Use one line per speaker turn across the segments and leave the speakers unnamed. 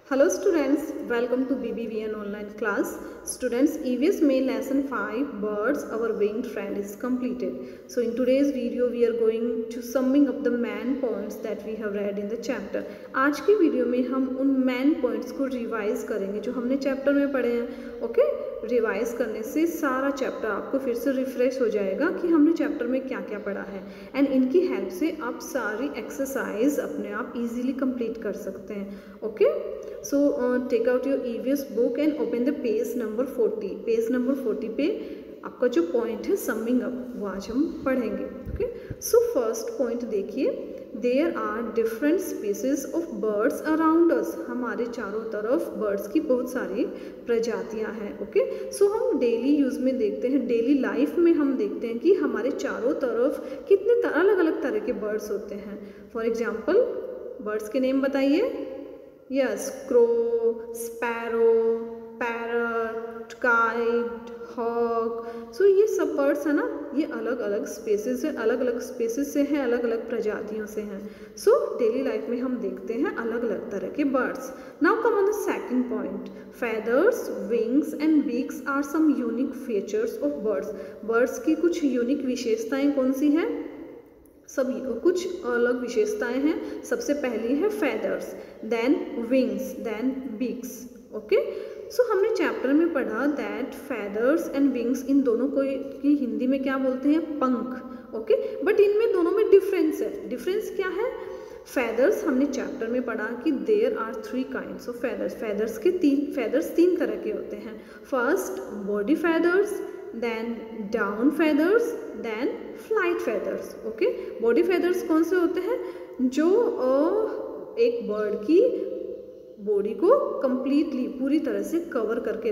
Hello students, welcome to BBVN online class. Students, EVS main lesson 5 birds our winged friend is completed. So in today's video we are going to summing up the main points that we have read in the chapter. आज की video में हम उन main points को revise करेंगे जो हमने chapter में पढ़े हैं. ओके, रिवाइज करने से सारा चैप्टर आपको फिर से रिफ्रेश हो जाएगा कि हमने चैप्टर में क्या क्या पढ़ा है एंड इनकी हेल्प से आप सारी एक्सरसाइज अपने आप इजीली कंप्लीट कर सकते हैं. Okay, so take out your EVS book and open the page number 40. Page number 40 पे आपका जो पॉइंट है समिंग अप वो आज हम पढ़ेंगे. ओके, सो फर्स्ट पॉइंट देखिए, there are different species of birds around us. हमारे चारों तरफ बर्ड्स की बहुत सारी प्रजातियां हैं. ओके, सो हम डेली यूज़ में देखते हैं, डेली लाइफ में हम देखते हैं कि हमारे चारों तरफ कितने अलग अलग तरह के बर्ड्स होते हैं. फॉर एग्जाम्पल बर्ड्स के नेम बताइए. Yes, crow, sparrow, parrot, kite, hawk. So ये सब बर्ड्स है ना, ये अलग अलग स्पेसिस है, अलग अलग स्पेसिस से हैं, अलग अलग प्रजातियों से हैं. सो डेली लाइफ में हम देखते हैं अलग अलग तरह के birds. Now come on the second point. Feathers, wings and beaks are some unique features of birds. Birds की कुछ यूनिक विशेषताएं कौन सी हैं? सभी कुछ अलग विशेषताएं हैं. सबसे पहली है feathers, then wings, then beaks. Okay, so हमने चैप्टर में पढ़ा दैट फेदर्स एंड विंग्स, इन दोनों को की हिंदी में क्या बोलते हैं? पंख. ओके, बट इनमें दोनों में डिफरेंस है. डिफरेंस क्या है? फेदर्स हमने चैप्टर में पढ़ा कि there are 3 kinds of feathers. Feathers तीन तरह के होते हैं. First body feathers, then down feathers, then flight feathers. Okay, body feathers कौन से होते हैं? जो एक बर्ड की बॉडी को कंप्लीटली पूरी तरह से कवर करके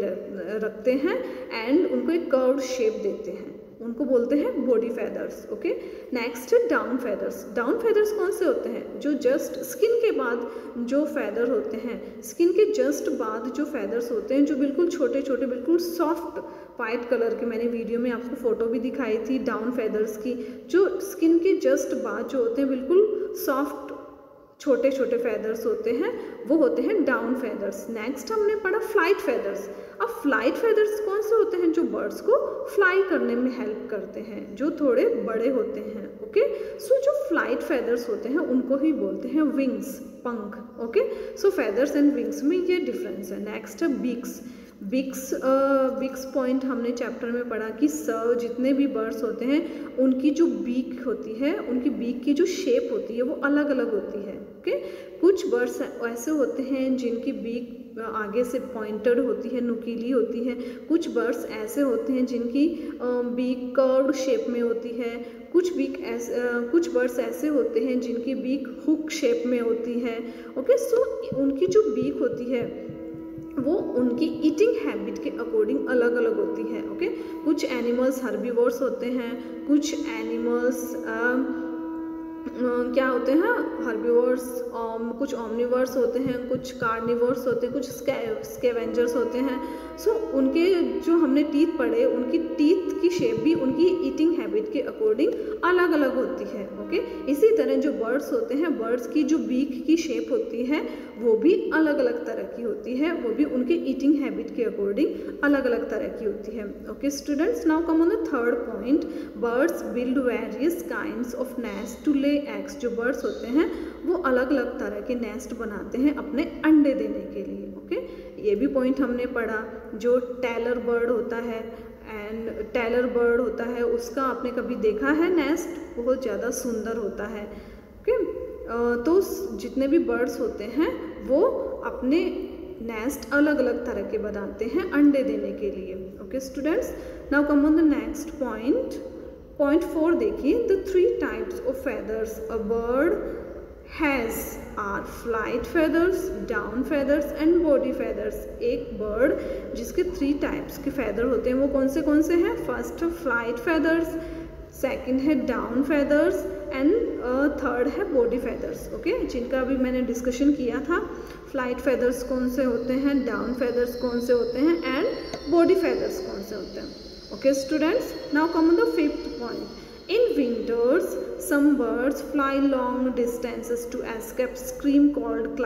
रखते हैं एंड उनको एक कर्व्ड शेप देते हैं, उनको बोलते हैं body feathers. Okay, next down feathers. Down feathers कौन से होते हैं? जो जस्ट स्किन के बाद जो फेदर होते हैं, स्किन के जस्ट बाद जो फेदर्स होते हैं, जो बिल्कुल छोटे छोटे, बिल्कुल सॉफ्ट वाइट कलर के, मैंने वीडियो में आपको फोटो भी दिखाई थी डाउन फेदर्स की. जो स्किन के जस्ट बाद जो होते हैं बिल्कुल सॉफ्ट छोटे छोटे फेदर्स होते हैं, वो होते हैं डाउन फेदर्स. नेक्स्ट हमने पढ़ा फ्लाइट फेदर्स. अब फ्लाइट फेदर्स कौन से होते हैं? जो बर्ड्स को फ्लाई करने में हेल्प करते हैं, जो थोड़े बड़े होते हैं. ओके, सो जो फ्लाइट फेदर्स होते हैं उनको ही बोलते हैं विंग्स, पंख. Okay, so feathers and wings में ये डिफरेंस है. नेक्स्ट है बीक्स. बिक्स पॉइंट हमने चैप्टर में पढ़ा कि जितने भी बर्ड्स होते हैं उनकी जो बीक होती है, उनकी बीक की जो शेप होती है वो अलग अलग होती है. ओके, कुछ बर्ड्स ऐसे होते हैं जिनकी बीक आगे से पॉइंटेड होती है, नुकीली होती है. कुछ बर्ड्स ऐसे होते हैं जिनकी बीक कर्व्ड शेप में होती है. कुछ बर्ड्स ऐसे होते हैं जिनकी बीक हुक शेप में होती है. ओके, सो उनकी जो बीक होती है वो उनकी ईटिंग हैबिट के अकॉर्डिंग अलग अलग होती है. ओके, कुछ एनिमल्स हर्बीवोर्स होते हैं, कुछ एनिमल्स क्या होते हैं? हर्बीवोर्स. कुछ ओमनिवर्स होते हैं, कुछ कार्निवर्स होते हैं, कुछ स्कैवेंजर्स होते हैं. सो उनके जो हमने टीथ पढ़े, उनकी टीथ की शेप भी उनकी ईटिंग हैबिट के अकॉर्डिंग अलग अलग होती है. ओके, इसी तरह जो बर्ड्स होते हैं, बर्ड्स की जो बीक की शेप होती है वो भी अलग अलग तरह की होती है, वो भी उनके ईटिंग हैबिट के अकॉर्डिंग अलग अलग तरह की होती है. Okay students, now come on the third point. Birds build various kinds of nest to lay eggs. जो बर्ड्स होते हैं वो अलग अलग तरह के नेस्ट बनाते हैं अपने अंडे देने के लिए. ओके, ये भी पॉइंट हमने पढ़ा. जो टेलर बर्ड होता है उसका आपने कभी देखा है नेस्ट? बहुत ज़्यादा सुंदर होता है. ओके, तो जितने भी बर्ड्स होते हैं वो अपने नेस्ट अलग अलग तरह के बनाते हैं अंडे देने के लिए. Okay students, now come on the next point. Point 4 देखिए. The 3 types of feathers a bird has are flight feathers, down feathers and body feathers. एक बर्ड जिसके 3 टाइप्स के फेदर होते हैं वो कौन से हैं? फर्स्ट फ्लाइट फेदर्स, सेकंड है डाउन फेदर्स एंड थर्ड है बॉडी फेदर्स. ओके, जिनका अभी मैंने डिस्कशन किया था. फ्लाइट फेदर्स कौन से होते हैं, डाउन फेदर्स कौन से होते हैं एंड बॉडी फेदर्स कौन से होते हैं. Okay students, now come on the 5th point. In winters, some birds fly long distances to escape stream called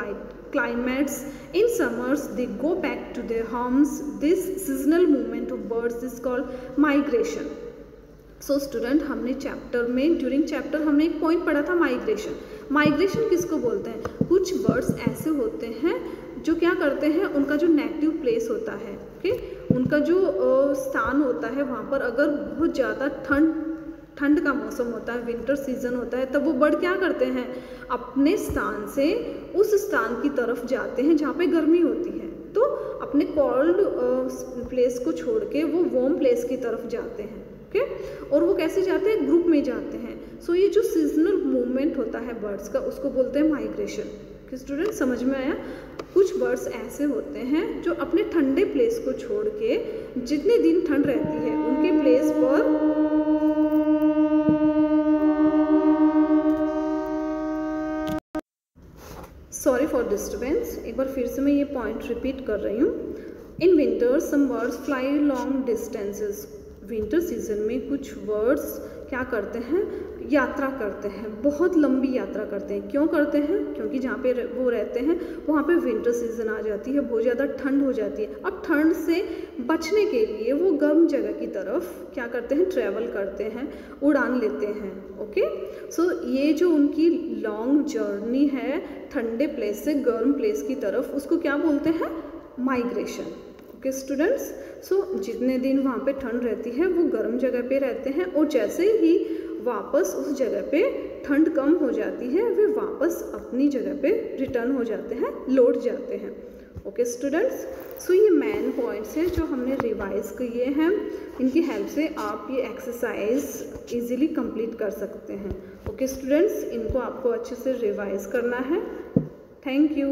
climates. In summers, they go back to their homes. This seasonal movement of birds is called migration. So student, हमने chapter में during chapter हमने एक point पढ़ा था migration. Migration किसको बोलते हैं? कुछ बर्ड्स ऐसे होते हैं जो क्या करते हैं, उनका जो नेटिव प्लेस होता है, ओके, उनका जो स्थान होता है, वहाँ पर अगर बहुत ज़्यादा ठंड का मौसम होता है, विंटर सीजन होता है, तब वो बर्ड क्या करते हैं, अपने स्थान से उस स्थान की तरफ जाते हैं जहाँ पे गर्मी होती है. तो अपने कोल्ड प्लेस को छोड़ के वो वार्म प्लेस की तरफ जाते हैं. ओके, और वो कैसे जाते हैं? ग्रुप में जाते हैं. सो ये जो सीजनल मूवमेंट होता है बर्ड्स का, उसको बोलते हैं माइग्रेशन. कि स्टूडेंट समझ में आया? कुछ बर्ड्स ऐसे होते हैं जो अपने ठंडे प्लेस को छोड़ के, जितने दिन ठंड रहती है उनके प्लेस पर सॉरी फॉर डिस्टर्बेंस, एक बार फिर से मैं ये पॉइंट रिपीट कर रही हूँ. In winter some birds fly long distances. Winter season में कुछ बर्ड्स क्या करते हैं? यात्रा करते हैं, बहुत लंबी यात्रा करते हैं. क्यों करते हैं? क्योंकि जहाँ पे वो रहते हैं वहाँ पे विंटर सीजन आ जाती है, बहुत ज़्यादा ठंड हो जाती है. अब ठंड से बचने के लिए वो गर्म जगह की तरफ क्या करते हैं? ट्रैवल करते हैं, उड़ान लेते हैं. ओके, सो ये जो उनकी लॉन्ग जर्नी है ठंडे प्लेस से गर्म प्लेस की तरफ, उसको क्या बोलते हैं? माइग्रेशन. ओके स्टूडेंट्स, सो जितने दिन वहाँ पे ठंड रहती है वो गर्म जगह पे रहते हैं, और जैसे ही वापस उस जगह पे ठंड कम हो जाती है, वे वापस अपनी जगह पे रिटर्न हो जाते हैं, लौट जाते हैं. ओके स्टूडेंट्स, सो ये मेन पॉइंट्स हैं जो हमने रिवाइज किए हैं. इनकी हेल्प से आप ये एक्सरसाइज इजीली कंप्लीट कर सकते हैं. ओके स्टूडेंट्स, इनको आपको अच्छे से रिवाइज करना है. Thank you.